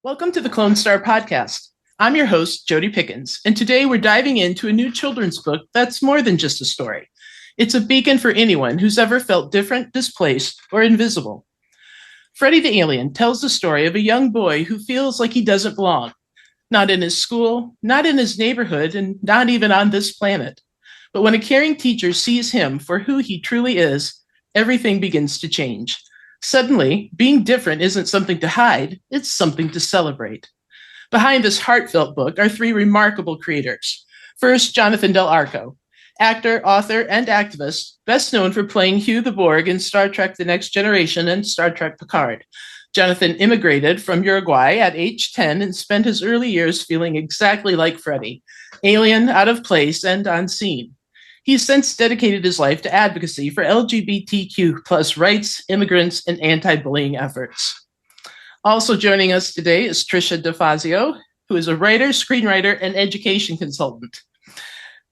Welcome to the CloneStar Podcast. I'm your host, Jody Pickens, and today we're diving into a new children's book that's more than just a story. It's a beacon for anyone who's ever felt different, displaced, or invisible. Freddy the Alien tells the story of a young boy who feels like he doesn't belong, not in his school, not in his neighborhood, and not even on this planet. But when a caring teacher sees him for who he truly is, everything begins to change. Suddenly, being different isn't something to hide, it's something to celebrate. Behind this heartfelt book are three remarkable creators. First, Jonathan Del Arco, actor, author, and activist, best known for playing Hugh the Borg in Star Trek The Next Generation and Star Trek Picard. Jonathan immigrated from Uruguay at age 10 and spent his early years feeling exactly like Freddy, alien, out of place, and unseen. He's since dedicated his life to advocacy for LGBTQ plus rights, immigrants, and anti-bullying efforts. Also joining us today is Trisha DiFazio, who is a writer, screenwriter, and education consultant.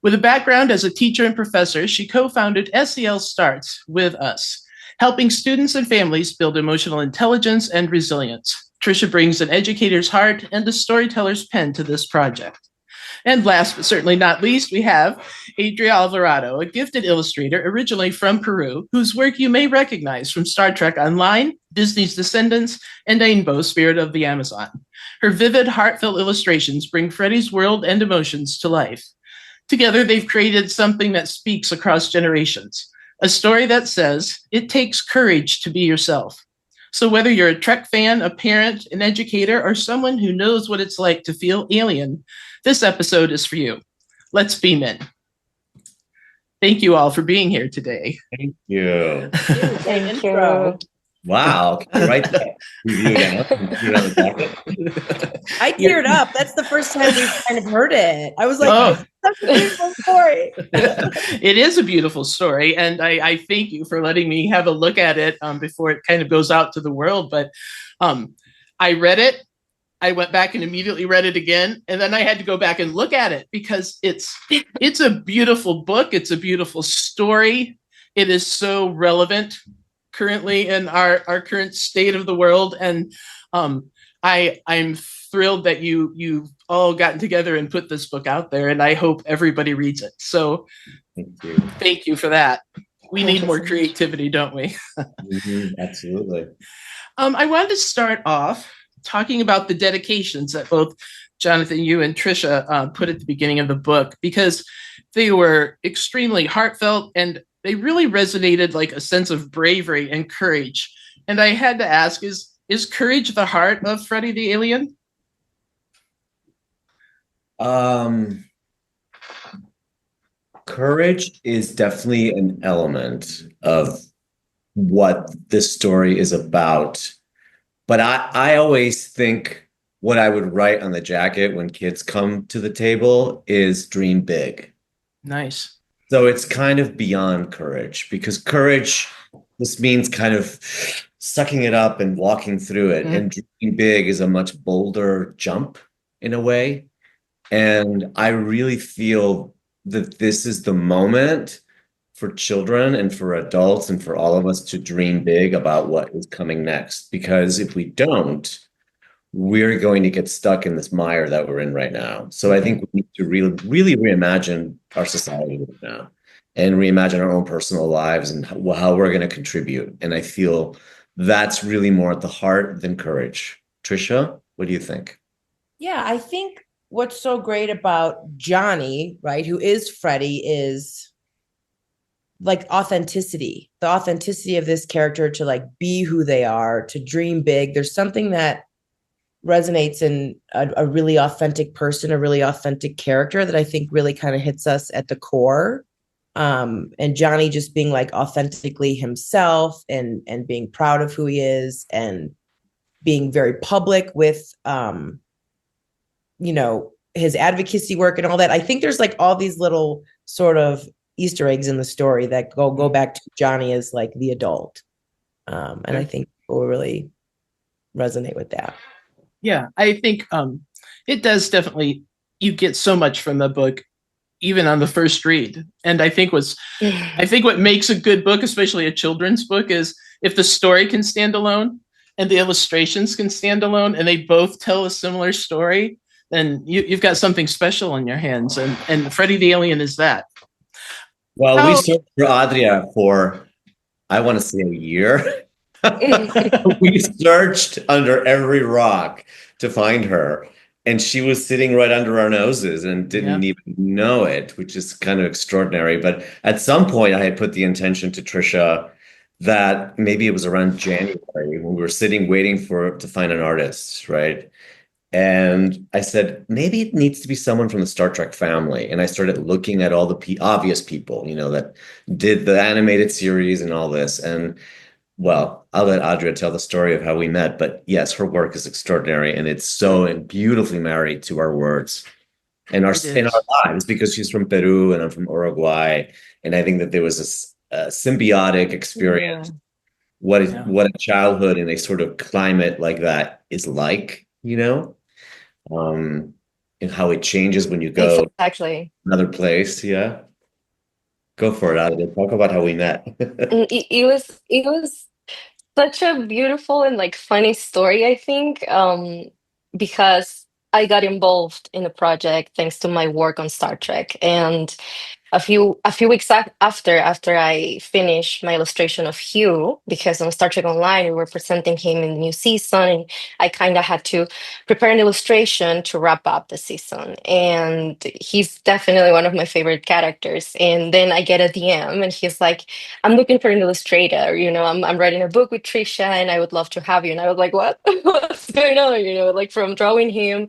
With a background as a teacher and professor, she co-founded SEL Starts with us, helping students and families build emotional intelligence and resilience. Trisha brings an educator's heart and a storyteller's pen to this project. And last but certainly not least, we have Adria Alvarado, a gifted illustrator originally from Peru, whose work you may recognize from Star Trek Online, Disney's Descendants, and Rainbow Spirit of the Amazon. Her vivid, heartfelt illustrations bring Freddy's world and emotions to life. Together, they've created something that speaks across generations, a story that says, it takes courage to be yourself. So whether you're a Trek fan, a parent, an educator, or someone who knows what it's like to feel alien, this episode is for you. Let's beam in. Thank you all for being here today. Thank you. Thank you. Wow. Right there. I teared up. That's the first time we've kind of heard it. I was like, that's a beautiful story. It is a beautiful story. And I thank you for letting me have a look at it before it kind of goes out to the world. But I read it. I went back and immediately read it again. And then I had to go back and look at it because it's a beautiful book. It's a beautiful story. It is so relevant currently in our current state of the world. And I'm thrilled that you've all gotten together and put this book out there. And I hope everybody reads it. So thank you for that. We need more creativity, don't we? Absolutely. I wanted to start off talking about the dedications that both Jonathan, you, and Trisha put at the beginning of the book, because they were extremely heartfelt and they really resonated like a sense of bravery and courage. And I had to ask, is courage the heart of Freddy the Alien? Courage is definitely an element of what this story is about. But I always think what I would write on the jacket when kids come to the table is dream big. Nice. So it's kind of beyond courage, because courage, this means kind of sucking it up and walking through it. And dreaming big is a much bolder jump in a way. And I really feel that this is the moment for children and for adults and for all of us to dream big about what is coming next. Because if we don't, we're going to get stuck in this mire that we're in right now. So I think we need to really reimagine our society right now and reimagine our own personal lives and how we're going to contribute. And I feel that's really more at the heart than courage. Trisha, what do you think? Yeah, I think what's so great about Johnny, right, who is Freddy, is like authenticity, the authenticity of this character to like be who they are, to dream big. There's something that resonates in a really authentic person, a really authentic character that I think really kind of hits us at the core. And Johnny just being like authentically himself and being proud of who he is and being very public with, his advocacy work and all that. I think there's like all these little sort of Easter eggs in the story that go back to Johnny as like the adult. And I think people will really resonate with that. Yeah, I think it does definitely, you get so much from the book, even on the first read. And I think what makes a good book, especially a children's book, is if the story can stand alone, and the illustrations can stand alone and they both tell a similar story, then you've got something special in your hands. And Freddy the Alien is that. Well, we searched for Adria for, I want to say, a year. We searched under every rock to find her. And she was sitting right under our noses and didn't even know it, which is kind of extraordinary. But at some point, I had put the intention to Trisha that maybe it was around January when we were sitting waiting to find an artist, right? And I said, maybe it needs to be someone from the Star Trek family. And I started looking at all the obvious people, that did the animated series and all this. And well, I'll let Adria tell the story of how we met. But yes, her work is extraordinary. And it's so beautifully married to our words and in our lives, because she's from Peru and I'm from Uruguay. And I think that there was a symbiotic experience. What a childhood in a sort of climate like that is like, and how it changes when you go another place. Yeah. Go for it, Adria. Talk about how we met. It was such a beautiful and funny story, I think, because I got involved in the project thanks to my work on Star Trek. And a few weeks after I finished my illustration of Hugh, because on Star Trek Online we were presenting him in the new season, and I kind of had to prepare an illustration to wrap up the season. And he's definitely one of my favorite characters. And then I get a DM, and he's like, "I'm looking for an illustrator. I'm writing a book with Trisha, and I would love to have you." And I was like, "What? What's going on?" From drawing him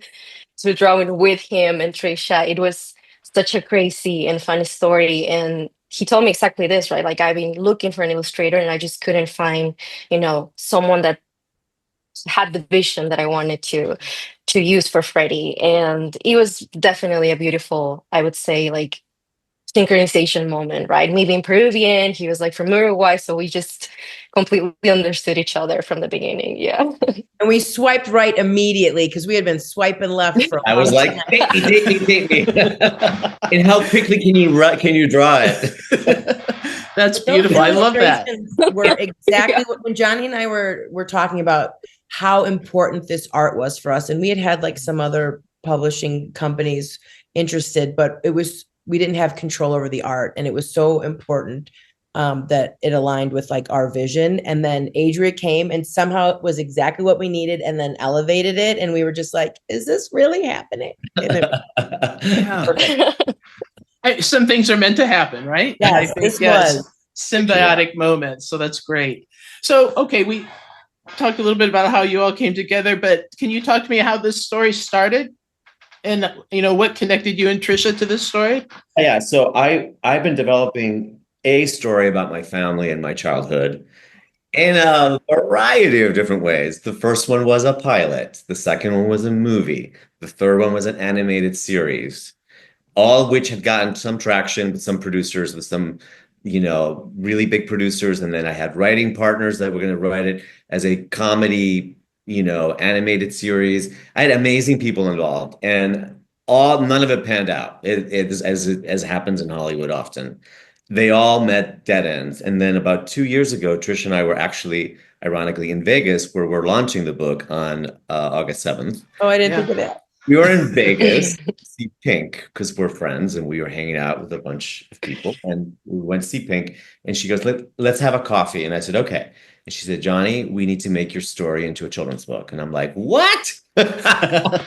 to drawing with him and Trisha, it was such a crazy and fun story. And he told me exactly this, right? I've been looking for an illustrator and I just couldn't find, someone that had the vision that I wanted to use for Freddy. And it was definitely a beautiful, I would say, synchronization moment, right? Me being Peruvian, he was from Uruguay, so we just completely understood each other from the beginning. Yeah. And we swiped right immediately because we had been swiping left for I was like, take me. And how quickly can you draw it? That's beautiful. I love that. Were exactly when Johnny and I were talking about how important this art was for us. And we had some other publishing companies interested, but we didn't have control over the art. And it was so important that it aligned with our vision. And then Adria came and somehow it was exactly what we needed and then elevated it. And we were just like, is this really happening? Some things are meant to happen, right? Yes, this was symbiotic moments. So that's great. So, okay, we talked a little bit about how you all came together, but can you talk to me how this story started? And what connected you and Trisha to this story? Yeah, so I've been developing a story about my family and my childhood in a variety of different ways. The first one was a pilot. The second one was a movie. The third one was an animated series, all of which had gotten some traction with some producers, with some really big producers. And then I had writing partners that were going to write it as a comedy animated series. I had amazing people involved, and none of it panned out. As happens in Hollywood often. They all met dead ends. And then about 2 years ago, Trish and I were actually, ironically, in Vegas, where we're launching the book on August 7th. Oh, I didn't think of that. We were in Vegas to see Pink because we're friends, and we were hanging out with a bunch of people, and we went to see Pink, and she goes, let's have a coffee. And I said, okay. And she said, Johnny, we need to make your story into a children's book. And I'm like, what? I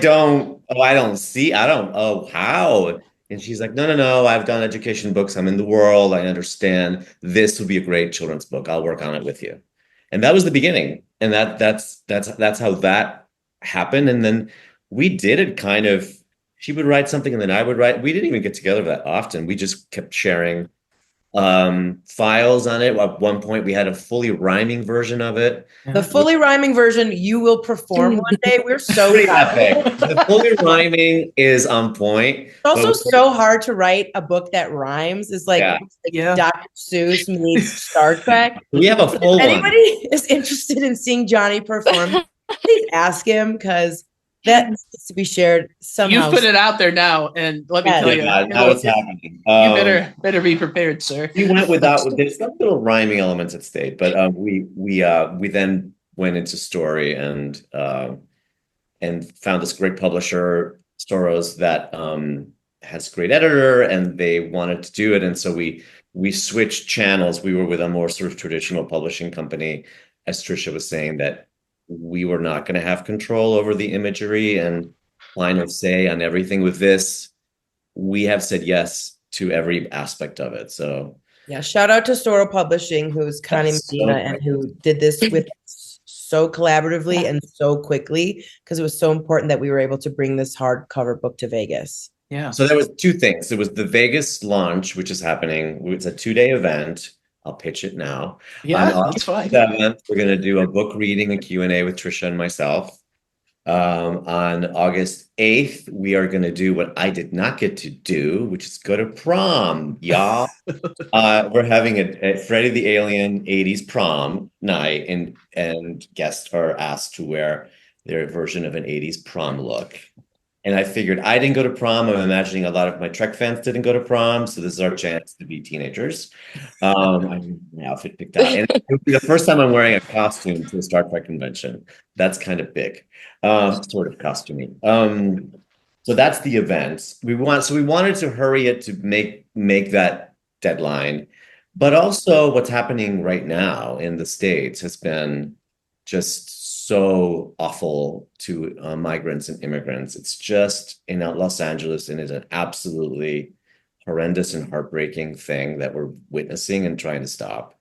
don't how? And she's like, no, I've done education books. I'm in the world. I understand. This would be a great children's book. I'll work on it with you. And that was the beginning. And that's how that happened. And then we did it kind of, she would write something and then I would write. We didn't even get together that often. We just kept sharing files on it. At one point we had a fully rhyming version of it. The fully rhyming version you will perform one day. We're so epic. The fully rhyming is on point. It's also so hard to write a book that Rhymes. It's like Dr. Seuss meets Star Trek. We have a full if anybody is interested in seeing Johnny perform, please ask him, because that needs to be shared somehow. You've put it out there now, and let me tell you, now it's happening. You better be prepared, sir. We went there's some little rhyming elements at stake, but we then went into story and found this great publisher, Soros, that has a great editor, and they wanted to do it, and so we switched channels. We were with a more sort of traditional publishing company, as Trisha was saying, that we were not going to have control over the imagery and final say on everything. With this, we have said yes to every aspect of it. So yeah, shout out to Soro Publishing, who's Connie Medina, and who did this with us so collaboratively and so quickly, because it was so important that we were able to bring this hardcover book to Vegas. Yeah. So there was two things. There was the Vegas launch, which is happening. It's a 2-day event. I'll pitch it now. Yeah, that's fine. 7th, we're going to do a book reading and Q&A with Trisha and myself. On August 8th, we are going to do what I did not get to do, which is go to prom, y'all. We're having a Freddy the Alien 80s prom night, and guests are asked to wear their version of an 80s prom look. And I figured I didn't go to prom. I'm imagining a lot of my Trek fans didn't go to prom. So this is our chance to be teenagers. I have my outfit picked out. And it would be the first time I'm wearing a costume to a Star Trek convention. That's kind of big, sort of costuming. So that's the event. We wanted to hurry it to make that deadline. But also what's happening right now in the States has been just so awful to migrants and immigrants. It's just in Los Angeles, and it's an absolutely horrendous and heartbreaking thing that we're witnessing and trying to stop.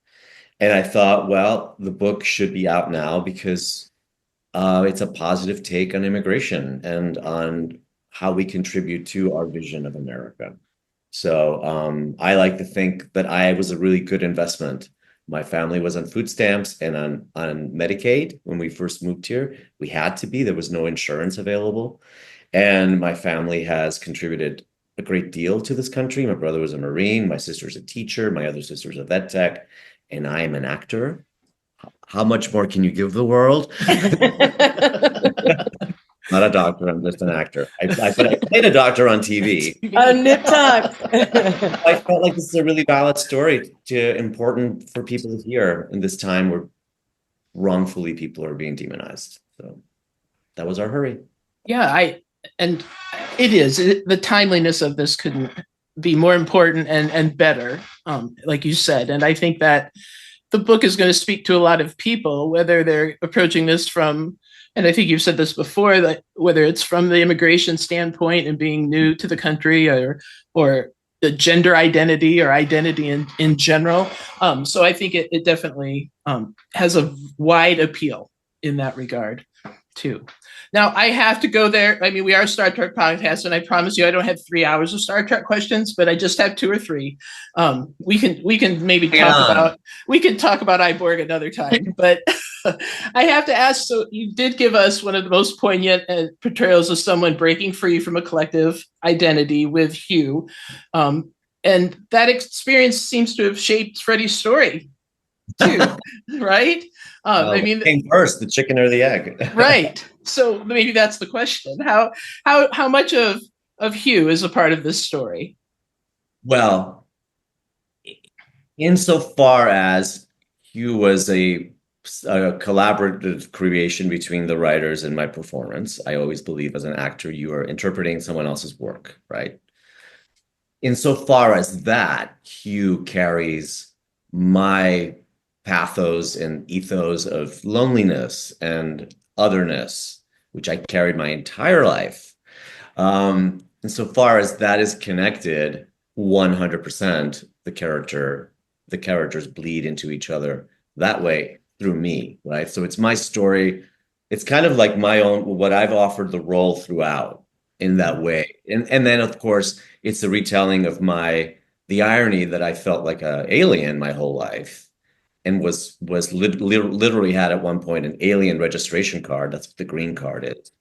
And I thought, well, the book should be out now because it's a positive take on immigration and on how we contribute to our vision of America. So I like to think that I was a really good investment. My family was on food stamps and on Medicaid when we first moved here. We had to be. There was no insurance available. And my family has contributed a great deal to this country. My brother was a Marine. My sister's a teacher. My other sister's a vet tech. And I am an actor. How much more can you give the world? Not a doctor. I'm just an actor. I played a doctor on TV. Nip Tuck. I felt like this is a really valid story, important for people to hear in this time where wrongfully people are being demonized. So that was our hurry. Yeah, and it is. The timeliness of this couldn't be more important and better, like you said. And I think that the book is going to speak to a lot of people, whether they're approaching this from, and I think you've said this before, that whether it's from the immigration standpoint and being new to the country, or the gender identity or identity in general. So I think it definitely has a wide appeal in that regard too. Now I have to go there. I mean, we are a Star Trek podcast, and I promise you I don't have 3 hours of Star Trek questions, but I just have 2 or 3. We can maybe talk about Iborg another time, but I have to ask, so you did give us one of the most poignant portrayals of someone breaking free from a collective identity with Hugh. And that experience seems to have shaped Freddy's story too, right? I mean, came first, the chicken or the egg? Right. So maybe that's the question. How much of Hugh is a part of this story? Well, insofar as Hugh was a collaborative creation between the writers and my performance, I always believe as an actor, you are interpreting someone else's work, right? Insofar as that, Hugh carries my pathos and ethos of loneliness and otherness, which I carried my entire life. Insofar as that is connected, 100%, the characters bleed into each other that way through me, right? So it's my story. It's kind of like my own, what I've offered the role throughout in that way. And then of course, it's the retelling of the irony that I felt like an alien my whole life, and was literally had at one point an alien registration card. That's what the green card is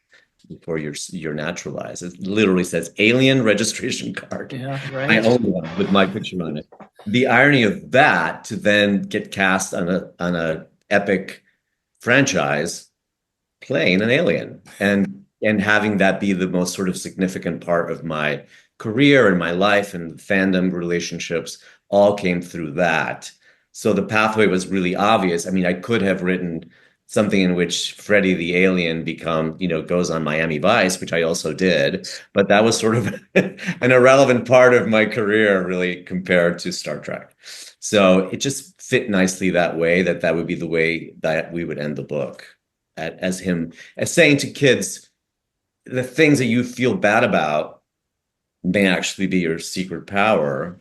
before you're naturalized. It literally says alien registration card. Yeah, right. I own one with my picture on it. The irony of that to then get cast on a epic franchise playing an alien, and and having that be the most sort of significant part of my career and my life and fandom relationships all came through that. So the pathway was really obvious. I mean, I could have written something in which Freddy the Alien goes on Miami Vice, which I also did, but that was sort of an irrelevant part of my career, really, compared to Star Trek. So it just fit nicely that way, that would be the way that we would end the book, as saying to kids, the things that you feel bad about may actually be your secret power.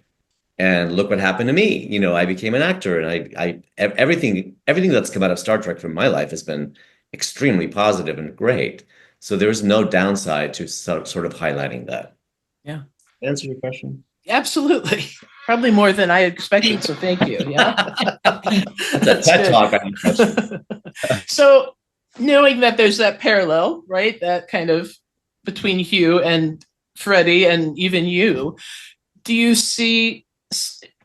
And look what happened to me. I became an actor, and I everything that's come out of Star Trek from my life has been extremely positive and great. So there's no downside to sort of highlighting that. Yeah. Answer your question. Absolutely. Probably more than I expected. So thank you. Yeah. That's TED Talk. So knowing that there's that parallel, right? That kind of between Hugh and Freddy and even you, do you see,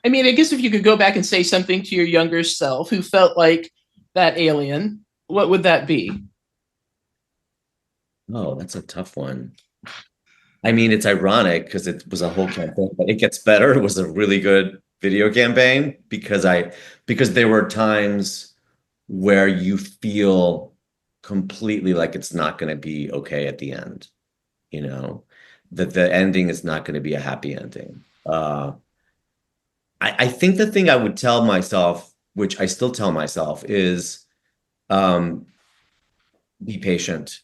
I mean, I guess if you could go back and say something to your younger self who felt like that alien, what would that be? Oh, that's a tough one. I mean, it's ironic because it was a whole campaign, but it gets better. It was a really good video campaign because there were times where you feel completely like it's not going to be okay at the end, that the ending is not going to be a happy ending. I think the thing I would tell myself, which I still tell myself, is be patient.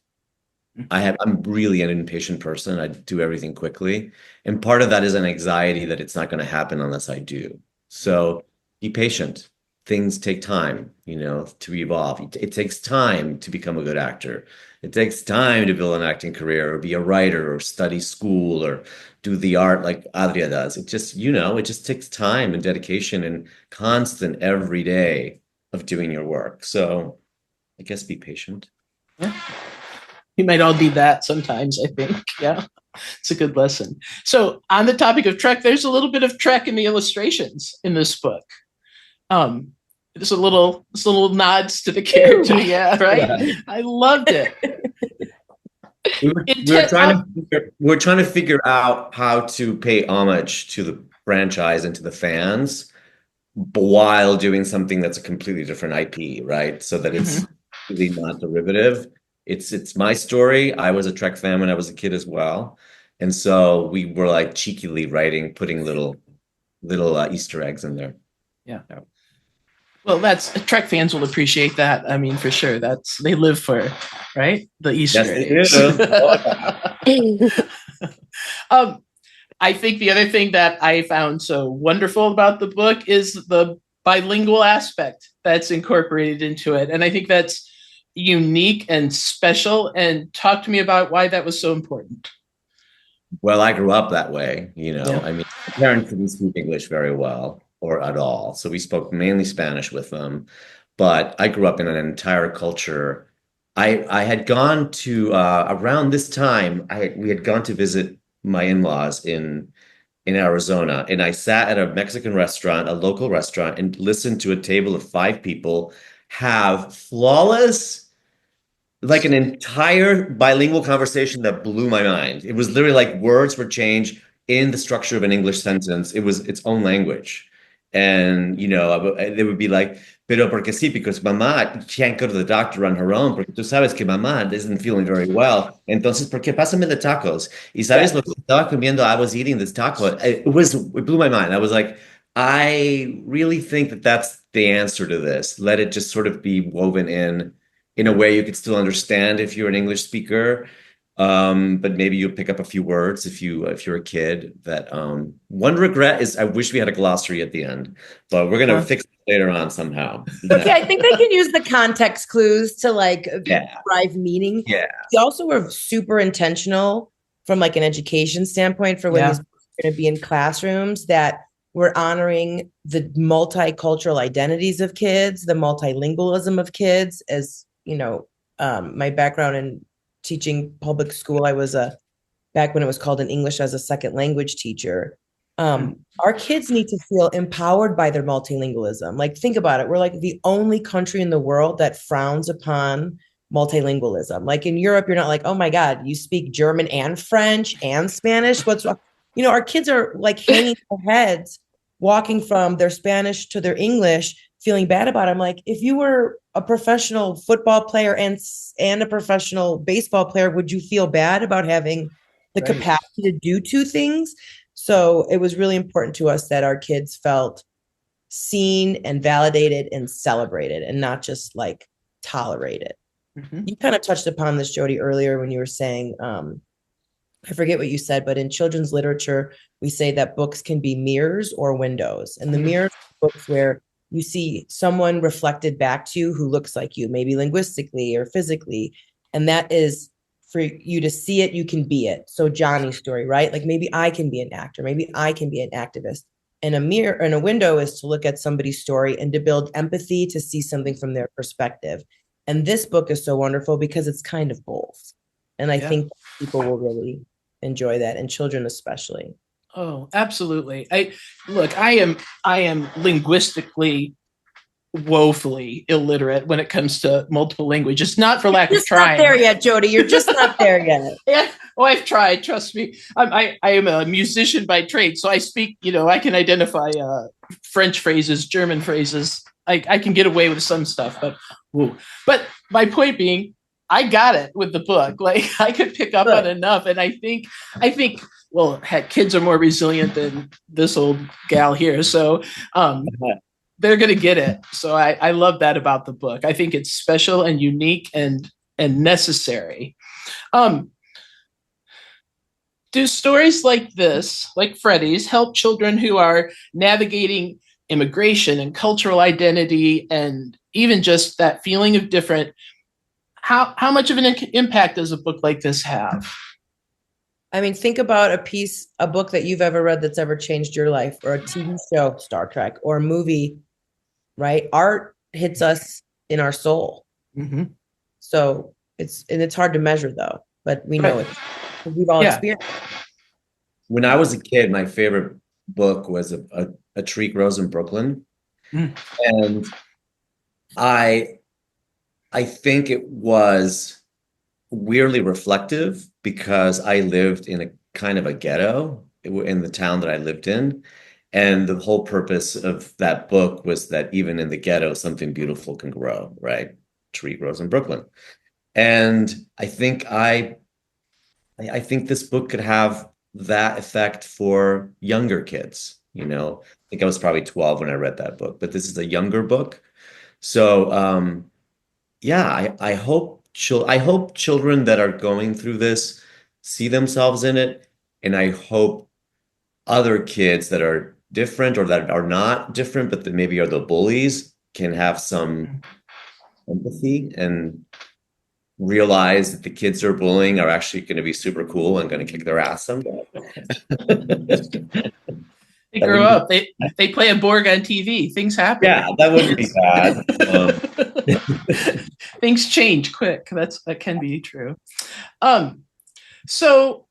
I'm really an impatient person. I do everything quickly. And part of that is an anxiety that it's not going to happen unless I do. So be patient. Things take time, to evolve. It takes time to become a good actor. It takes time to build an acting career or be a writer or study school or do the art like Adria does. It just, it just takes time and dedication and constant every day of doing your work. So I guess be patient. Yeah. We might all need that sometimes, I think. Yeah, it's a good lesson. So on the topic of Trek, there's a little bit of Trek in the illustrations in this book. There's a little nods to the character. Yeah, right. Yeah. I loved it. We're trying to figure out how to pay homage to the franchise and to the fans, while doing something that's a completely different IP, right? So that it's really not derivative. It's my story. I was a Trek fan when I was a kid as well, and so we were like cheekily putting little Easter eggs in there. Yeah. Well, Trek fans will appreciate that. I mean, for sure. They live for, right? The Easter eggs. I think the other thing that I found so wonderful about the book is the bilingual aspect that's incorporated into it. And I think that's unique and special. And talk to me about why that was so important. Well, I grew up that way, Yeah. I mean, my parents didn't speak English very well or at all. So we spoke mainly Spanish with them. But I grew up in an entire culture. I had gone to, around this time, we had gone to visit my in-laws in Arizona. And I sat at a Mexican restaurant, a local restaurant, and listened to a table of 5 people have flawless, like an entire bilingual conversation that blew my mind. It was literally like words were changed in the structure of an English sentence. It was its own language. And, they would be like, pero porque sí, because mamá can't go to the doctor on her own, porque tú sabes que mamá isn't feeling very well. Entonces, ¿por qué pásame the tacos? Y sabes lo que estaba comiendo? I was eating this taco. It blew my mind. I was like, I really think that that's the answer to this. Let it just sort of be woven in a way you could still understand if you're an English speaker, but maybe you'll pick up a few words if you're a kid. That one regret is I wish we had a glossary at the end, but we're gonna fix it later on somehow. Okay, I think they can use the context clues to drive meaning. Yeah. We also were super intentional from like an education standpoint for when these books are going to be in classrooms, that we're honoring the multicultural identities of kids, the multilingualism of kids. As my background in teaching public school, I was back when it was called an English as a second language teacher. Our kids need to feel empowered by their multilingualism. Like, think about it. We're like the only country in the world that frowns upon multilingualism. Like in Europe, you're not like, oh my God, you speak German and French and Spanish. What's wrong? You know, our kids are like hanging their heads, walking from their Spanish to their English, feeling bad about it. I'm like, if you were a professional football player and a professional baseball player, would you feel bad about having the capacity to do two things? So it was really important to us that our kids felt seen and validated and celebrated and not just like tolerated. You kind of touched upon this, Jody, earlier when you were saying, I forget what you said, but in children's literature, we say that books can be mirrors or windows. And the mirrors are books where you see someone reflected back to you who looks like you, maybe linguistically or physically. And that is for you to see it, you can be it. So Johnny's story, right? Like maybe I can be an actor, maybe I can be an activist. And a mirror and a window is to look at somebody's story and to build empathy, to see something from their perspective. And this book is so wonderful because it's kind of both. And I think people will really enjoy that, and children especially. Oh, absolutely. I am linguistically woefully illiterate when it comes to multiple languages, not for lack of trying. Not there yet, Jody. You're just not there yet. Yeah. Oh, I've tried. Trust me. I am a musician by trade, so I speak. I can identify French phrases, German phrases. I can get away with some stuff, but my point being, I got it with the book. Like I could pick up on enough, and I think. Well, heck, kids are more resilient than this old gal here, so they're going to get it. So I love that about the book. I think it's special and unique and necessary. Do stories like this, like Freddy's, help children who are navigating immigration and cultural identity and even just that feeling of different? How much of an impact does a book like this have? I mean, think about a book that you've ever read that's ever changed your life, or a TV show, Star Trek, or a movie, right? Art hits us in our soul. So it's hard to measure though, but we know it. We've all experienced it. When I was a kid, my favorite book was A Tree Grows in Brooklyn. And I think it was weirdly reflective because I lived in a kind of a ghetto in the town that I lived in. And the whole purpose of that book was that even in the ghetto, something beautiful can grow, right? Tree grows in Brooklyn. And I think this book could have that effect for younger kids. I think I was probably 12 when I read that book, but this is a younger book. So, I hope children that are going through this see themselves in it. And I hope other kids that are different or that are not different, but that maybe are the bullies, can have some empathy and realize that the kids they're bullying are actually going to be super cool and going to kick their ass someday. They grow up. They play a Borg on TV. Things happen. Yeah, that wouldn't be bad. Things change quick. That can be true. So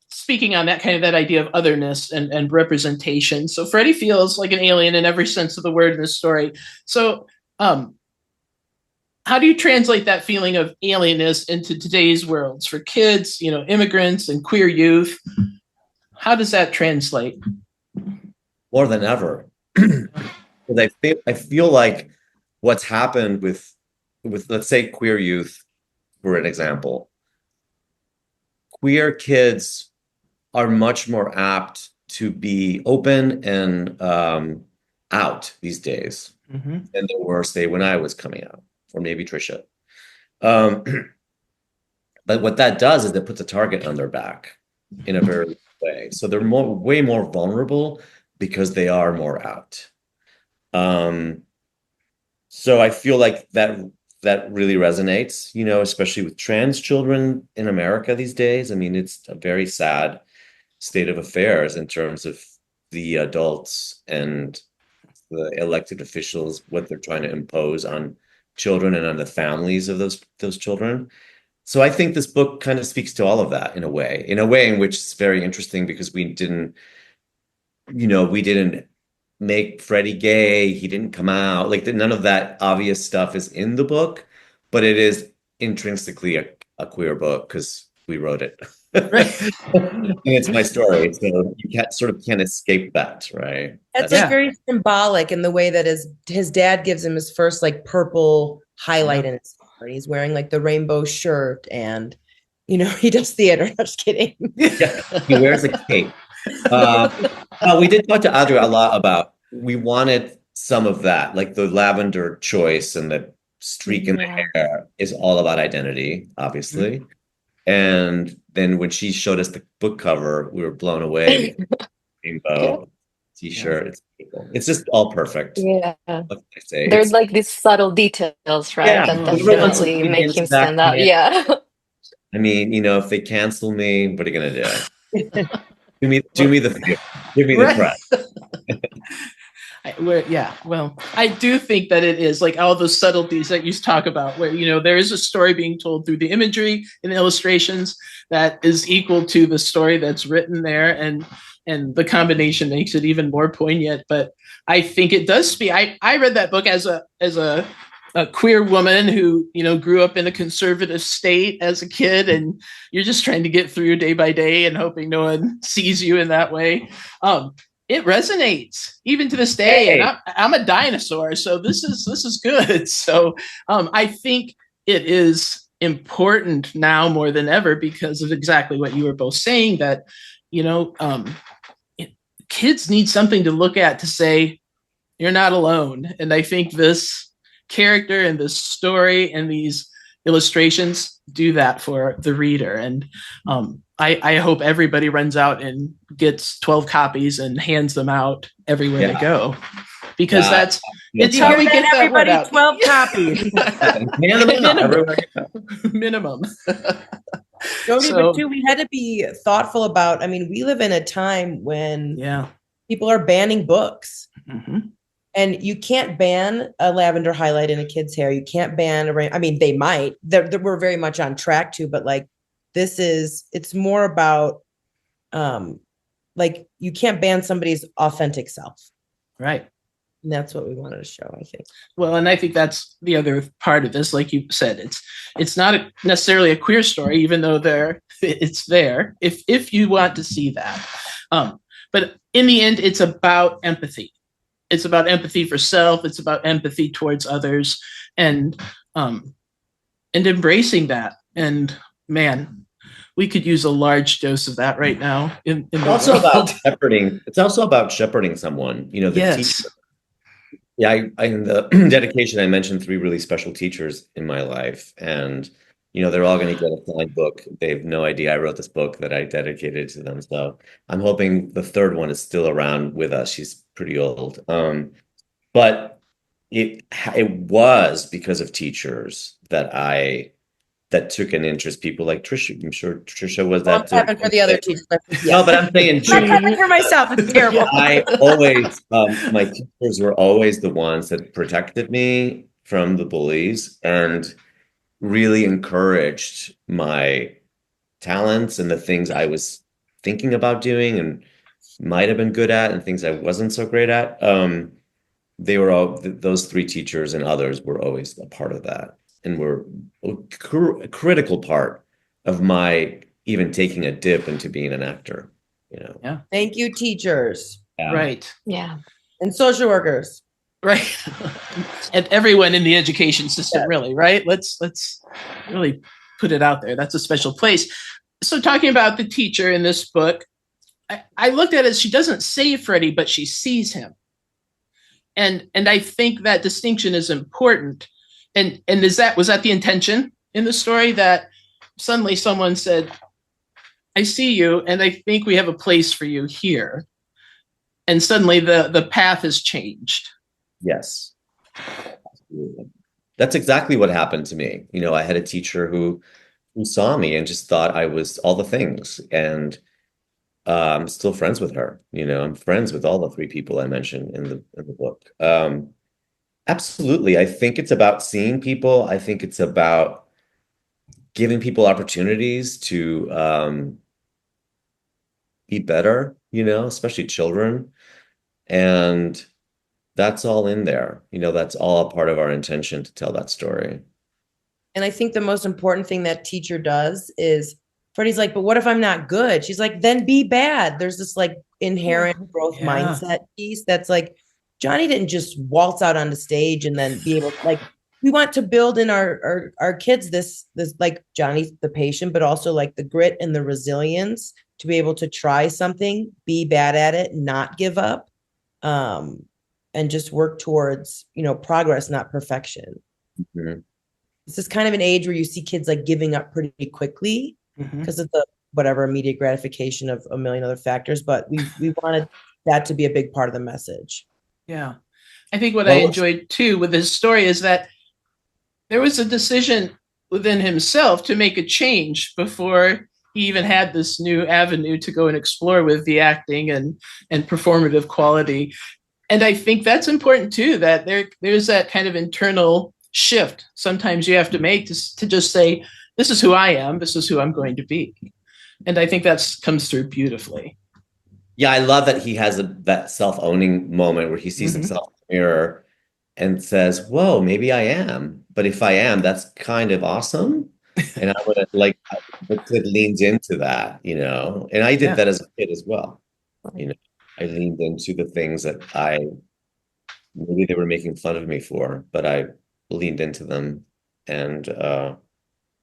speaking on that idea of otherness and representation. So Freddy feels like an alien in every sense of the word in this story. So how do you translate that feeling of alienness into today's worlds for kids, immigrants and queer youth? How does that translate? More than ever. Because I feel like what's happened with let's say queer youth, for an example, queer kids are much more apt to be open and out these days than they were, say, when I was coming out, or maybe Trisha. But what that does is it puts a target on their back in a very way. So they're way more vulnerable because they are more out. So I feel like that really resonates, especially with trans children in America these days. I mean, it's a very sad state of affairs in terms of the adults and the elected officials, what they're trying to impose on children and on the families of those children. So I think this book kind of speaks to all of that in a way in which it's very interesting because we didn't make Freddy gay. He didn't come out. Like none of that obvious stuff is in the book, but it is intrinsically a queer book because we wrote it. Right. And it's my story, so you can't escape that, right? That's Yeah. like very symbolic in the way that his dad gives him his first like purple highlight in his hair. He's wearing like the rainbow shirt, and he does theater. I'm just kidding. Yeah, he wears a cape. We did talk to Adria a lot about, we wanted some of that, like the lavender choice and the streak in the hair is all about identity, obviously. Mm-hmm. And then when she showed us the book cover, we were blown away. Rainbow t-shirt. It's just all perfect. Yeah. What can I say? There's like these subtle details, right? That definitely make him stand out. Yeah. I mean, if they cancel me, what are you gonna do? do me the favor. Give me the credit. Well, I do think that it is like all those subtleties that you talk about, where there is a story being told through the imagery and illustrations that is equal to the story that's written there, and the combination makes it even more poignant. But I think it does speak. I read that book as a queer woman who grew up in a conservative state as a kid, and you're just trying to get through day by day and hoping no one sees you in that way. It resonates even to this day, and I'm a dinosaur, so this is good. So I think it is important now more than ever because of exactly what you were both saying, that kids need something to look at to say you're not alone. And I think this character and this story and these illustrations do that for the reader. And I hope everybody runs out and gets 12 copies and hands them out everywhere they go, because it's how we get that word out. 12 copies. Minimum. Jody, but too, we had to be thoughtful about, we live in a time when people are banning books. Mm-hmm. And you can't ban a lavender highlight in a kid's hair. You can't ban they might. We're very much on track to, but like it's more about you can't ban somebody's authentic self. Right. And that's what we wanted to show, I think. Well, and I think that's the other part of this. Like you said, it's not necessarily a queer story, even though it's there if you want to see that. But in the end, it's about empathy. It's about empathy for self. It's about empathy towards others, and embracing that. And man, we could use a large dose of that right now. It's also about shepherding. It's also about shepherding someone. The teacher. Yeah, in the dedication, I mentioned 3 really special teachers in my life, and they're all going to get a signed book. They have no idea I wrote this book that I dedicated to them. So I'm hoping the 3rd one is still around with us. She's pretty old. But it was because of teachers that took an interest. People like Trisha. I'm sure Trisha was that. Well, happened for the other teachers. No, but I'm saying not happened for myself. It's terrible. I always, my teachers were always the ones that protected me from the bullies and really encouraged my talents and the things I was thinking about doing and might have been good at and things I wasn't so great at. They were all, those 3 teachers and others were always a part of that, and were a critical part of my even taking a dip into being an actor. Yeah. Thank you, teachers. Yeah. Right. Yeah. And social workers. Right. And everyone in the education system, really, right? Let's really put it out there. That's a special place. So talking about the teacher in this book, I looked at it, she doesn't say Freddy, but she sees him. And I think that distinction is important. And was that the intention in the story, that suddenly someone said, I see you, and I think we have a place for you here. And suddenly the path has changed. Yes. Absolutely. That's exactly what happened to me. I had a teacher who saw me and just thought I was all the things. And I'm still friends with her. I'm friends with all the 3 people I mentioned in the book. Absolutely. I think it's about seeing people. I think it's about giving people opportunities to be better, especially children. And that's all in there. That's all a part of our intention to tell that story. And I think the most important thing that teacher does is Freddie's like, but what if I'm not good? She's like, then be bad. There's this like inherent growth mindset piece that's like, Johnny didn't just waltz out on the stage and then be able to, like, we want to build in our kids this like Johnny's the patient, but also like the grit and the resilience to be able to try something, be bad at it, not give up, and just work towards, progress, not perfection. Mm-hmm. This is kind of an age where you see kids like giving up pretty quickly because of the whatever immediate gratification of a million other factors. But we wanted that to be a big part of the message. Yeah. I think what I enjoyed too with his story is that there was a decision within himself to make a change before he even had this new avenue to go and explore with the acting and performative quality. And I think that's important too, that there's that kind of internal shift sometimes you have to make to just say, this is who I am, this is who I'm going to be. And I think that comes through beautifully. Yeah, I love that he has that self-owning moment where he sees himself in the mirror and says, whoa, maybe I am. But if I am, that's kind of awesome. And I would like, the kid leans into that, and I did that as a kid as well. I leaned into the things that maybe they were making fun of me for, but I leaned into them and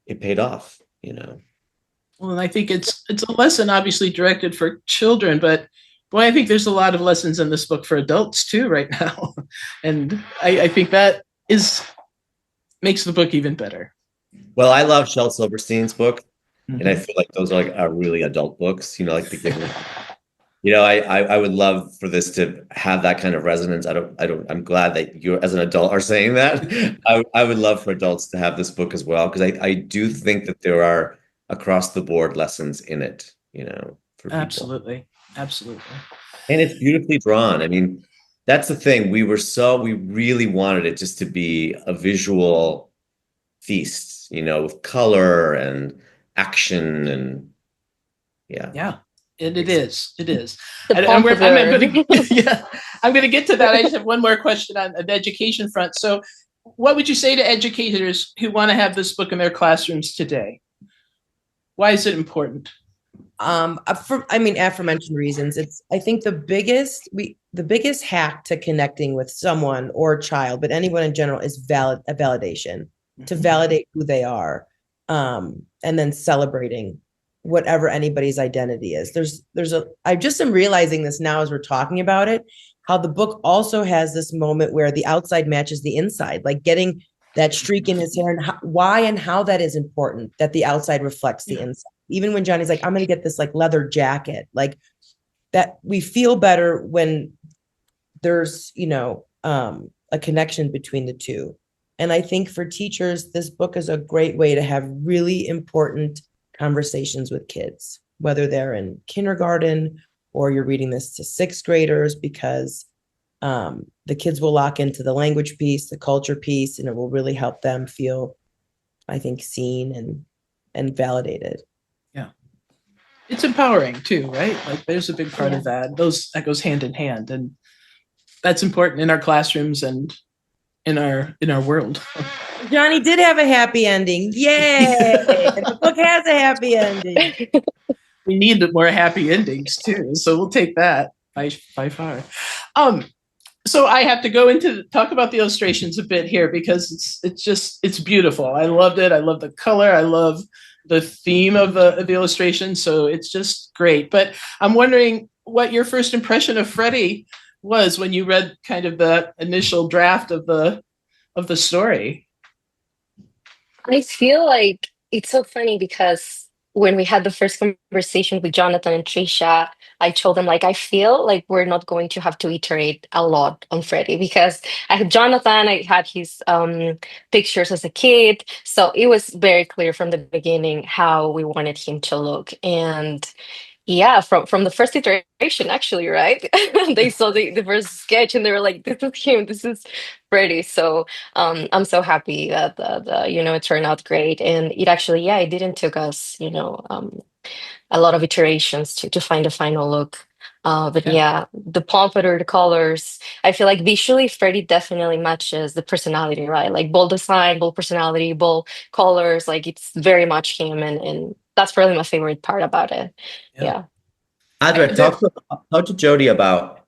it paid off, Well, and I think it's a lesson obviously directed for children, but boy, I think there's a lot of lessons in this book for adults too right now. And I think that makes the book even better. Well, I love Shel Silverstein's book, and I feel like those are like really adult books, like beginning. I would love for this to have that kind of resonance. I'm glad that you as an adult are saying that. I would love for adults to have this book as well, because I do think that there are across the board lessons in it, for people. Absolutely. And it's beautifully drawn. I mean, that's the thing. We really wanted it just to be a visual feast, with color and action and yeah. And it is. I'm going to get to that. I just have one more question on the education front. So what would you say to educators who want to have this book in their classrooms today? Why is it important? Aforementioned reasons. I think the biggest hack to connecting with someone or a child, but anyone in general, is a validation, to validate who they are, and then celebrating whatever anybody's identity is. I just am realizing this now as we're talking about it, how the book also has this moment where the outside matches the inside, like getting that streak in his hair, and why and how that is important, that the outside reflects the inside. Even when Johnny's like, I'm going to get this like leather jacket, like that, we feel better when there's, a connection between the two. And I think for teachers, this book is a great way to have really important conversations with kids, whether they're in kindergarten or you're reading this to sixth graders, because the kids will lock into the language piece, the culture piece, and it will really help them feel, I think, seen and validated. Yeah. It's empowering too, right? Like there's a big part of that. That goes hand in hand. And that's important in our classrooms and in our world. Johnny did have a happy ending. Yay! The book has a happy ending. We need more happy endings too. So we'll take that by far. So I have to go talk about the illustrations a bit here, because it's beautiful. I loved it. I love the color. I love the theme of the illustration. So it's just great. But I'm wondering what your first impression of Freddy was when you read kind of the initial draft of the story. I feel like it's so funny because when we had the first conversation with Jonathan and Trisha, I told them, like, I feel like we're not going to have to iterate a lot on Freddy, because I had Jonathan, I had his pictures as a kid. So it was very clear from the beginning how we wanted him to look. And yeah, from the first iteration, actually, right? They saw the first sketch and they were like, this is him, this is Freddy. So I'm so happy that it turned out great. And it actually, it didn't took us, a lot of iterations to find a final look. But yeah, the pompadour, the colors. I feel like visually, Freddy definitely matches the personality, right? Like bold design, bold personality, bold colors. Like it's very much him, and that's probably my favorite part about it. Yeah. Adria, talk to Jody about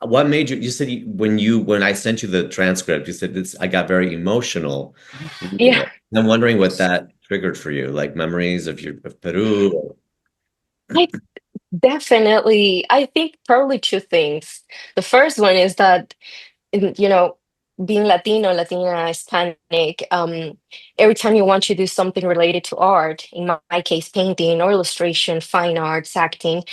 what made you. You said when I sent you the transcript, you said this. I got very emotional. Yeah. I'm wondering what that triggered for you, like memories of Peru. Like definitely, I think probably two things. The first one is that, you know, being Latino, Latina, Hispanic, every time you want to do something related to art, in my case, painting or illustration, fine arts, acting,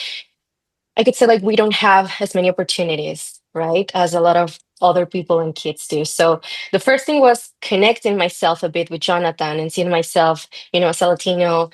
I could say like we don't have as many opportunities, right, as a lot of other people and kids do. So the first thing was connecting myself a bit with Jonathan and seeing myself, as a Latino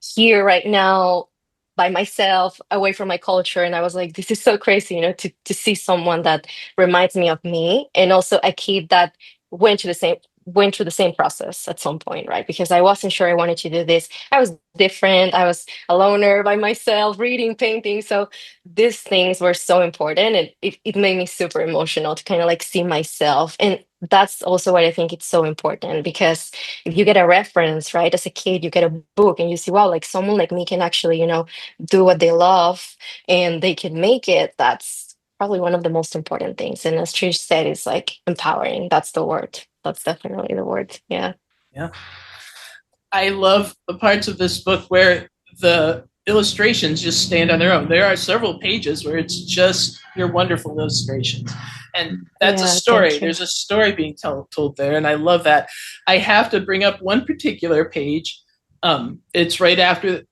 here right now by myself away from my culture, and I was like, this is so crazy, to see someone that reminds me of me, and also a kid that went through the same process at some point, right? Because I wasn't sure I wanted to do this. I was different. I was a loner by myself, reading, painting. So these things were so important, and it made me super emotional to kind of like see myself. And that's also what I think it's so important, because if you get a reference, right, as a kid, you get a book and you see, wow, like someone like me can actually, do what they love and they can make it. That's probably one of the most important things. And as Trish said, it's like empowering. That's the word. That's definitely the word. Yeah. Yeah. I love the parts of this book where the illustrations just stand on their own. There are several pages where it's just your wonderful illustrations. And that's a story. There's a story being told there. And I love that. I have to bring up one particular page. It's right after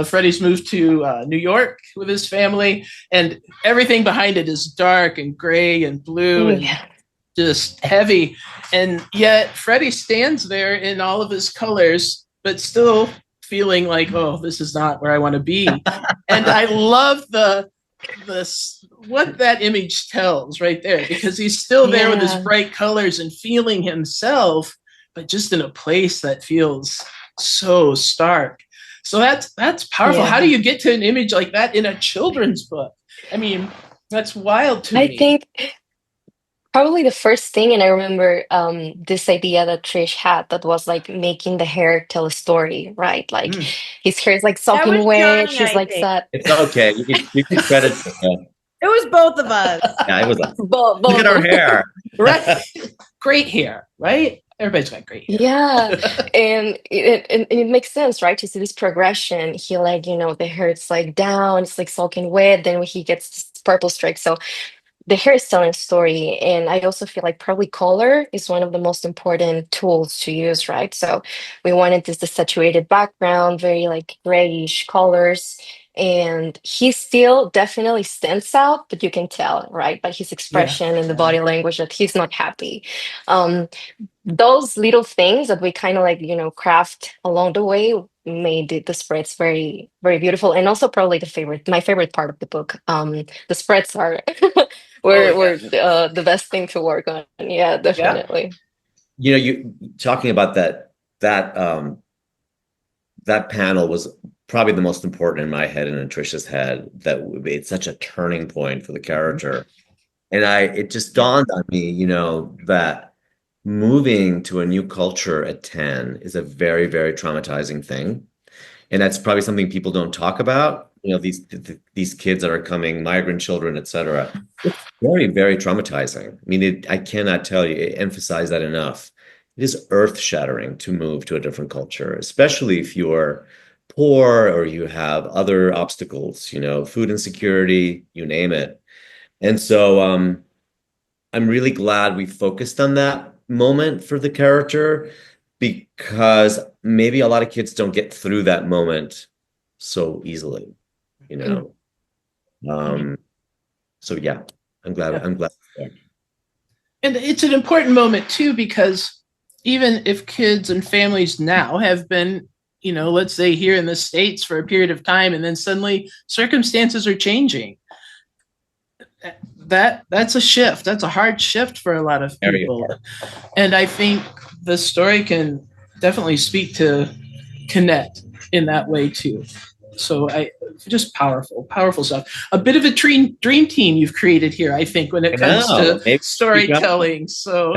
Freddy's moved to New York with his family, and everything behind it is dark and gray and blue and just heavy. And yet Freddy stands there in all of his colors, but still feeling like, oh, this is not where I want to be. And I love what that image tells right there, because he's still there with his bright colors and feeling himself, but just in a place that feels so stark. So that's powerful. How do you get to an image like that in a children's book? I mean, that's wild to me. I think probably the first thing, and I remember this idea that Trish had, that was like making the hair tell a story, right? Like his hair is like soaking wet. She's like that. It's okay. You can credit it. It was both of us. Yeah, it was us. Both. Look at our hair. Right. Great hair, right? Everybody's got great hair. Yeah. And it makes sense, right? To see this progression. He like, the hair, it's like down, it's like soaking wet. Then when he gets this purple streak. So the hair is telling a story. And I also feel like probably color is one of the most important tools to use, right? So we wanted this saturated background, very like grayish colors. And he still definitely stands out, but you can tell, right, by his expression and the body language that he's not happy. Those little things that we kind of like, craft along the way made the spreads very, very beautiful. And also probably my favorite part of the book. The spreads are were the best thing to work on. Yeah, definitely. Yeah. You talking about that panel was probably the most important in my head and in Trisha's head. That it's such a turning point for the character. And it just dawned on me, that moving to a new culture at 10 is a very, very traumatizing thing. And that's probably something people don't talk about. These kids that are coming, migrant children, et cetera. It's very, very traumatizing. I mean, I cannot emphasize that enough. It is earth-shattering to move to a different culture, especially if you're poor or you have other obstacles, food insecurity, you name it. And so I'm really glad we focused on that moment for the character, because maybe a lot of kids don't get through that moment so easily, So yeah, I'm glad. And it's an important moment too, because even if kids and families now have been, let's say here in the States for a period of time, and then suddenly circumstances are changing, that's a shift. That's a hard shift for a lot of people. And I think the story can definitely speak to connect in that way too. So just powerful stuff. A bit of a dream team you've created here, I think, when it comes to storytelling. So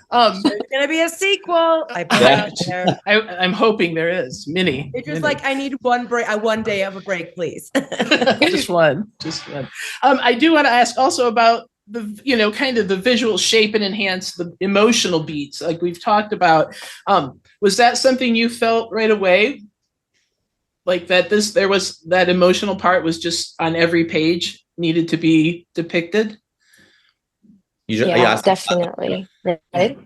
there's gonna be a sequel. I put it out there. I'm hoping there is. Mini. It's just like, I need one day of a break, please. just one. I do want to ask also about the, kind of the visual shape and enhance the emotional beats, like we've talked about. Was that something you felt right away? Like that there was that emotional part was just on every page needed to be depicted? Yeah, definitely. Right?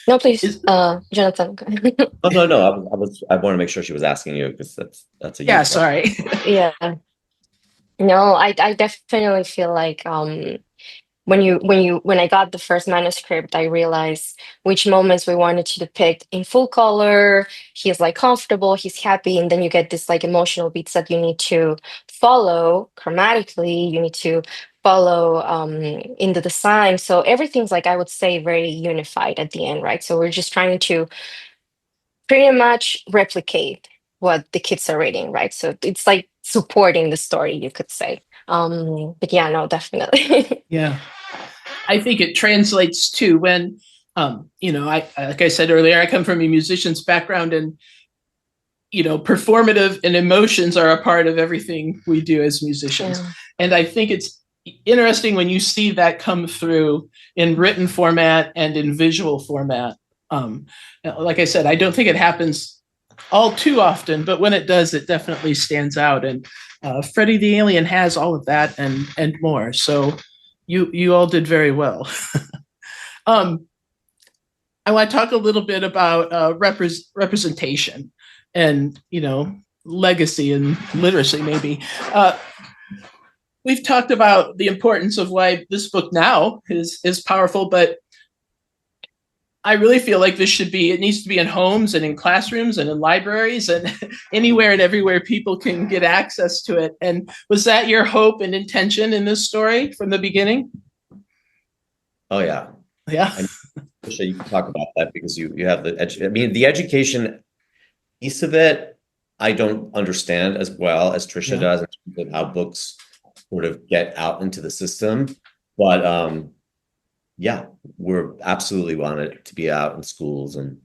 No, please, Jonathan. No. I want to make sure she was asking you, because that's a sorry. Yeah. No, I definitely feel like when I got the first manuscript, I realized which moments we wanted to depict in full color. He's like comfortable, he's happy, and then you get this like emotional beats that you need to follow chromatically. You need to follow in the design. So everything's like, I would say, very unified at the end, right? So we're just trying to pretty much replicate what the kids are reading, right? So it's like supporting the story, you could say. But yeah, no, definitely. Yeah. I think it translates to when, I like I said earlier, I come from a musician's background, and, performative and emotions are a part of everything we do as musicians. Yeah. And I think it's interesting when you see that come through in written format and in visual format. Like I said, I don't think it happens all too often, but when it does, it definitely stands out. And Freddy the Alien has all of that and more. So you all did very well. I want to talk a little bit about representation and, legacy and literacy, maybe. We've talked about the importance of why this book now is powerful, but I really feel like it needs to be in homes and in classrooms and in libraries and anywhere and everywhere people can get access to it. And was that your hope and intention in this story from the beginning? Oh, yeah. Yeah. Trisha, you can talk about that, because you have the education piece of it, I don't understand as well as Trisha does in terms of how books sort of get out into the system. But we're absolutely wanted it to be out in schools. And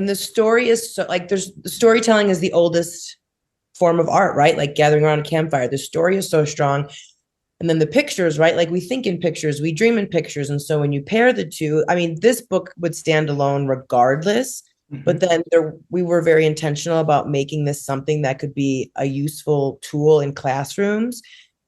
the story is so, like, storytelling is the oldest form of art, right? Like gathering around a campfire. The story is so strong. And then the pictures, right? Like we think in pictures, we dream in pictures. And so when you pair the two, I mean, this book would stand alone regardless. Mm-hmm. But then we were very intentional about making this something that could be a useful tool in classrooms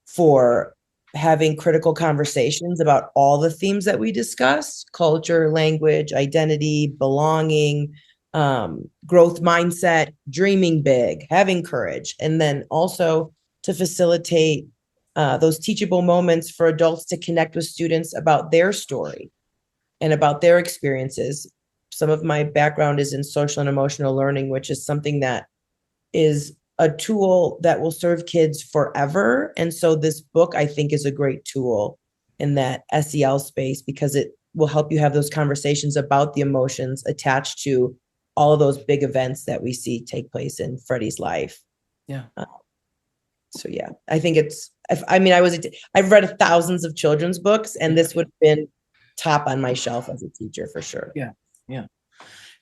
for having critical conversations about all the themes that we discussed: culture, language, identity, belonging, growth mindset, dreaming big, having courage. And then also to facilitate those teachable moments for adults to connect with students about their story and about their experiences. Some of my background is in social and emotional learning, which is something that is a tool that will serve kids forever. And so this book, I think, is a great tool in that SEL space, because it will help you have those conversations about the emotions attached to all of those big events that we see take place in Freddy's life. Yeah. So yeah, I think I've read thousands of children's books, and this would have been top on my shelf as a teacher for sure. Yeah. Yeah.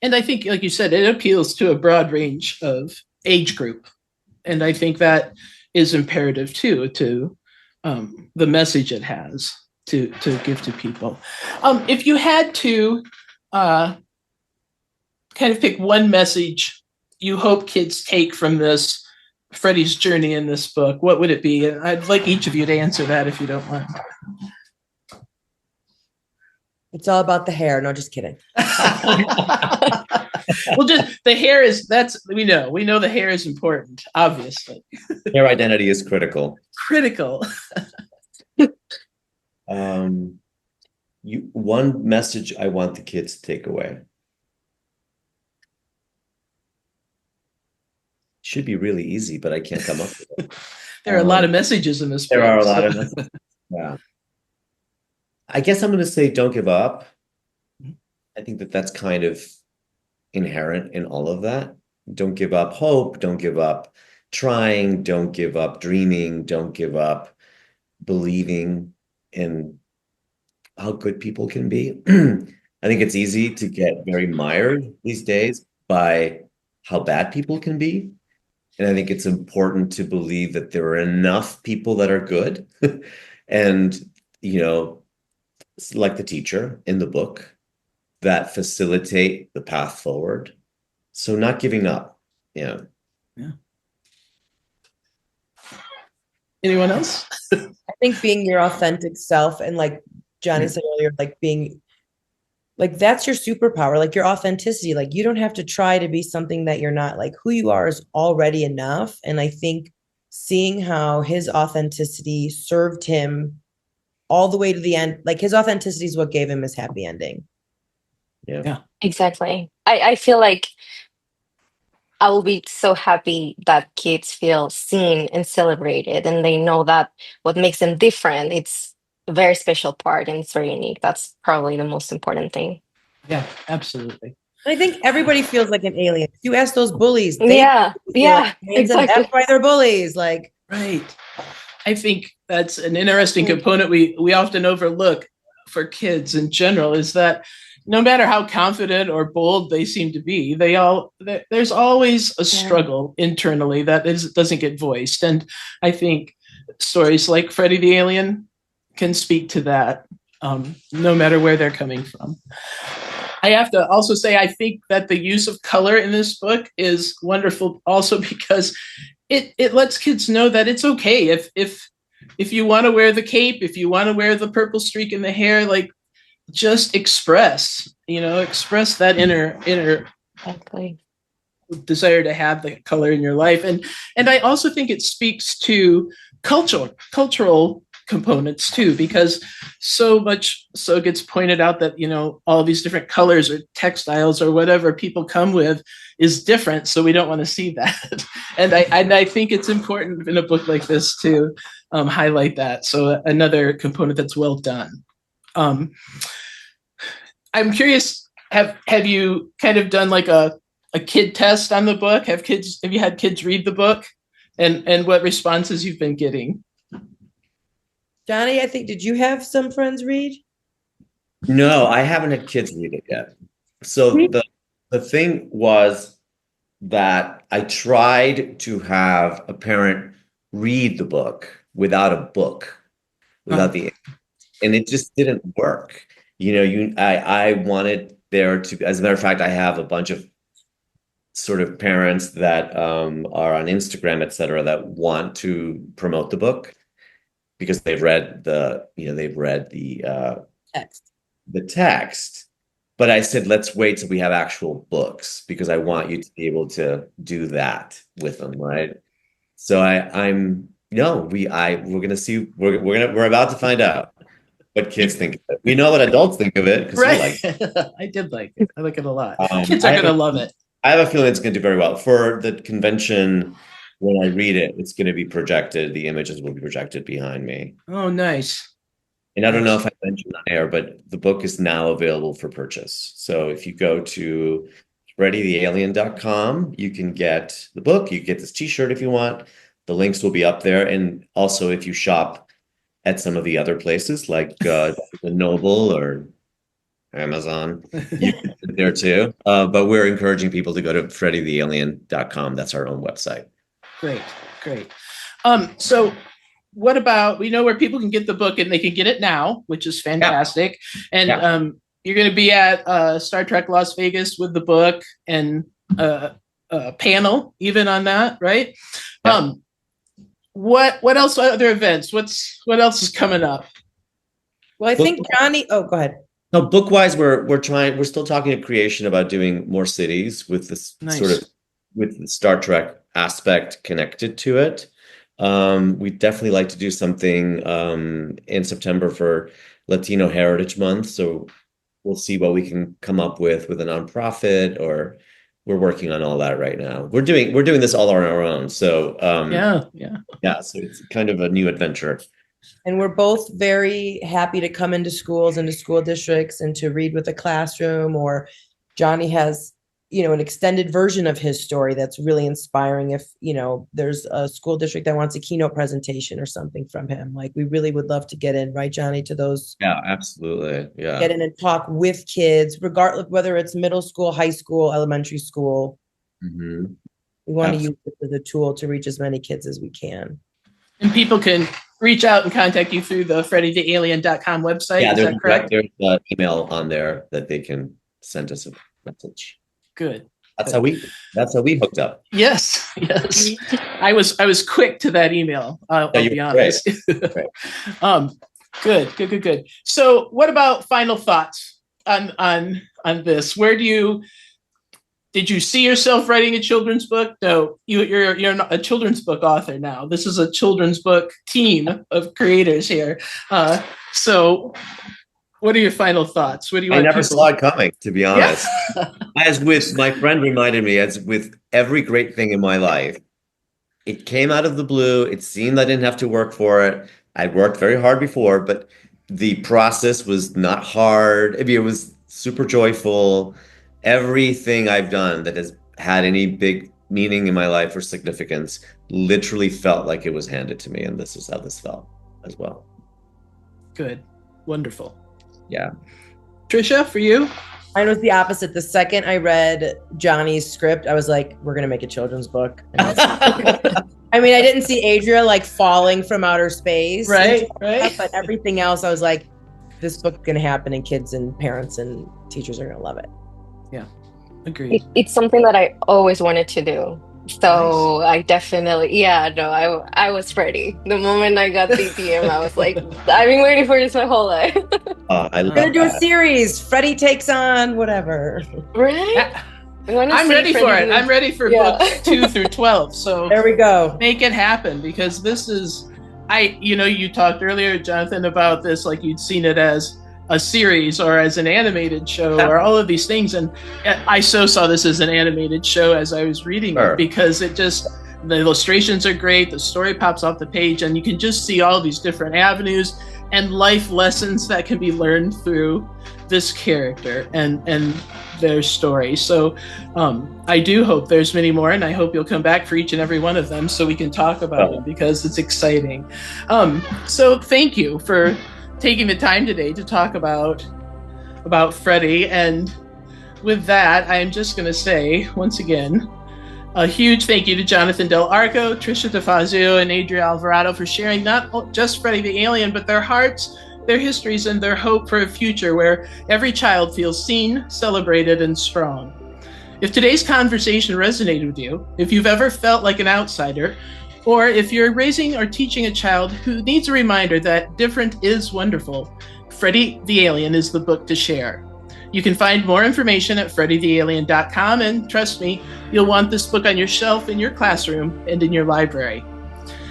And I think, like you said, it appeals to a broad range of age group. And I think that is imperative too, to the message it has to give to people. If you had to kind of pick one message you hope kids take from this Freddy's journey in this book, what would it be? And I'd like each of you to answer that if you don't mind. It's all about the hair. No, just kidding. Well, just the hair we know the hair is important, obviously. Hair identity is critical. One message I want the kids to take away. Should be really easy, but I can't come up with it. There are a lot of messages in this book. There are a lot of messages. Yeah. I guess I'm going to say don't give up. I think that's kind of inherent in all of that. don't give up hope, don't give up trying, don't give up dreaming, don't give up believing in how good people can be. I think it's easy to get very mired these days by how bad people can be. And I think it's important to believe that there are enough people that are good. And, like the teacher in the book, that facilitate the path forward. So not giving up. Yeah. Anyone else? I think being your authentic self, and like Johnny said earlier, like being like, that's your superpower, like your authenticity. Like you don't have to try to be something that you're not. Like who you are is already enough. And I think seeing how his authenticity served him all the way to the end, like his authenticity is what gave him his happy ending. Yeah. Exactly. I feel like I will be so happy that kids feel seen and celebrated, and they know that what makes them different, it's a very special part and it's very unique. That's probably the most important thing. Yeah, absolutely. I think everybody feels like an alien. If you ask those bullies, Yeah, like exactly. That's why they're bullies. Like, right. I think that's an interesting component we often overlook for kids in general, is that no matter how confident or bold they seem to be, there's always a struggle internally that doesn't get voiced. And I think stories like Freddy the Alien can speak to that, no matter where they're coming from. I have to also say, I think that the use of color in this book is wonderful also because it lets kids know that it's okay if you want to wear the cape, if you want to wear the purple streak in the hair, like just express that inner Exactly. desire to have the color in your life. And I also think it speaks to cultural components too, because so much so gets pointed out that, all these different colors or textiles or whatever people come with is different. So we don't want to see that. And I think it's important in a book like this to highlight that. So another component that's well done. I'm curious, have you kind of done like a kid test on the book? Have you had kids read the book, and what responses you've been getting? Johnny, I think, did you have some friends read? No, I haven't had kids read it yet. So the thing was that I tried to have a parent read the book without a book, and it just didn't work. I wanted there to, as a matter of fact, I have a bunch of sort of parents that are on Instagram, et cetera, that want to promote the book because they've read the text. But I said, let's wait till we have actual books because I want you to be able to do that with them, right? So we're gonna see. We're about to find out what kids think of it. We know what adults think of it because we like it. I did like it. I like it a lot. Kids are going to love it. I have a feeling it's going to do very well. For the convention, when I read it, it's going to be projected. The images will be projected behind me. Oh, nice. And I don't know if I mentioned on air, but the book is now available for purchase. So if you go to freddythealien.com, you can get the book. You can get this t-shirt if you want. The links will be up there. And also if you shop at some of the other places like the Noble or Amazon, you can get there too. But we're encouraging people to go to freddythealien.com. That's our own website. Great. So what about, we know where people can get the book, and they can get it now, which is fantastic. Yeah. And you're going to be at Star Trek Las Vegas with the book and a panel even on that, right? Yeah. What else? Other events? What else is coming up? Well, I think Johnny. Oh, go ahead. No, book wise, we're still talking to creation about doing more cities with this sort of with the Star Trek aspect connected to it. We'd definitely like to do something in September for Latino Heritage Month. So we'll see what we can come up with a nonprofit, or we're working on all that right now. We're doing this all on our own. So yeah. So it's kind of a new adventure. And we're both very happy to come into schools, into school districts, and to read with a classroom. Or Johnny has, an extended version of his story that's really inspiring. If, there's a school district that wants a keynote presentation or something from him, like we really would love to get in, right, Johnny, to those. Yeah, absolutely. Yeah. Get in and talk with kids, regardless, whether it's middle school, high school, elementary school. Mm-hmm. We want to use it as a tool to reach as many kids as we can. And people can reach out and contact you through the freddythealien.com website. Yeah, is that correct? There's an email on there that they can send us a message. Good. That's how we hooked up. Yes. I was quick to that email. I'll be honest. Good. So, what about final thoughts on this? Did you see yourself writing a children's book? No, you're not a children's book author now. This is a children's book team of creators here. So, what are your final thoughts? What do you? I never saw it coming, to be honest. Yeah. As with my friend reminded me, as with every great thing in my life, it came out of the blue. It seemed I didn't have to work for it. I'd worked very hard before, but the process was not hard. I mean, it was super joyful. Everything I've done that has had any big meaning in my life or significance literally felt like it was handed to me. And this is how this felt as well. Good. Wonderful. Yeah. Trisha, for you? Mine was the opposite. The second I read Johnny's script, I was like, we're going to make a children's book. I mean, I didn't see Adria like falling from outer space. Right. But everything else, I was like, this book's going to happen and kids and parents and teachers are going to love it. Yeah, agreed. It's something that I always wanted to do. So nice. I definitely, I was ready. The moment I got the DM, I was like, I've been waiting for this my whole life. We're going to do a series. Freddy takes on whatever. Right? I'm ready for it. I'm ready for books 2 through 12. So there we go. Make it happen, because this is, you talked earlier, Jonathan, about this, like you'd seen it as a series or as an animated show or all of these things. And I so saw this as an animated show as I was reading it, because the illustrations are great. The story pops off the page and you can just see all these different avenues and life lessons that can be learned through this character and their story. So I do hope there's many more, and I hope you'll come back for each and every one of them so we can talk about it, because it's exciting. So thank you for taking the time today to talk about Freddy. And with that, I'm just going to say once again, a huge thank you to Jonathan Del Arco, Trisha DiFazio, and Adria Alvarado for sharing not just Freddy the Alien, but their hearts, their histories, and their hope for a future where every child feels seen, celebrated, and strong. If today's conversation resonated with you, if you've ever felt like an outsider, or if you're raising or teaching a child who needs a reminder that different is wonderful, Freddy the Alien is the book to share. You can find more information at freddythealien.com, and trust me, you'll want this book on your shelf in your classroom and in your library.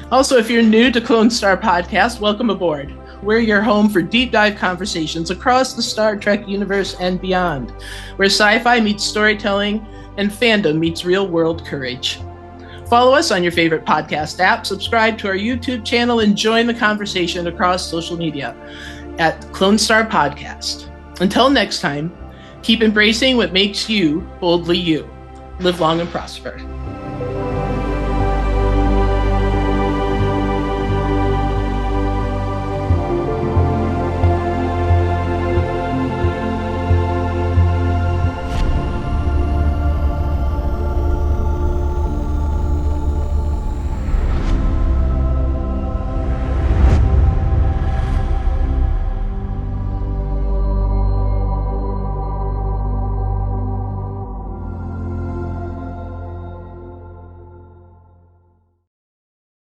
Also, if you're new to CloneStar Podcast, welcome aboard. We're your home for deep dive conversations across the Star Trek universe and beyond, where sci-fi meets storytelling and fandom meets real-world courage. Follow us on your favorite podcast app, subscribe to our YouTube channel, and join the conversation across social media at CloneStar Podcast. Until next time, keep embracing what makes you boldly you. Live long and prosper.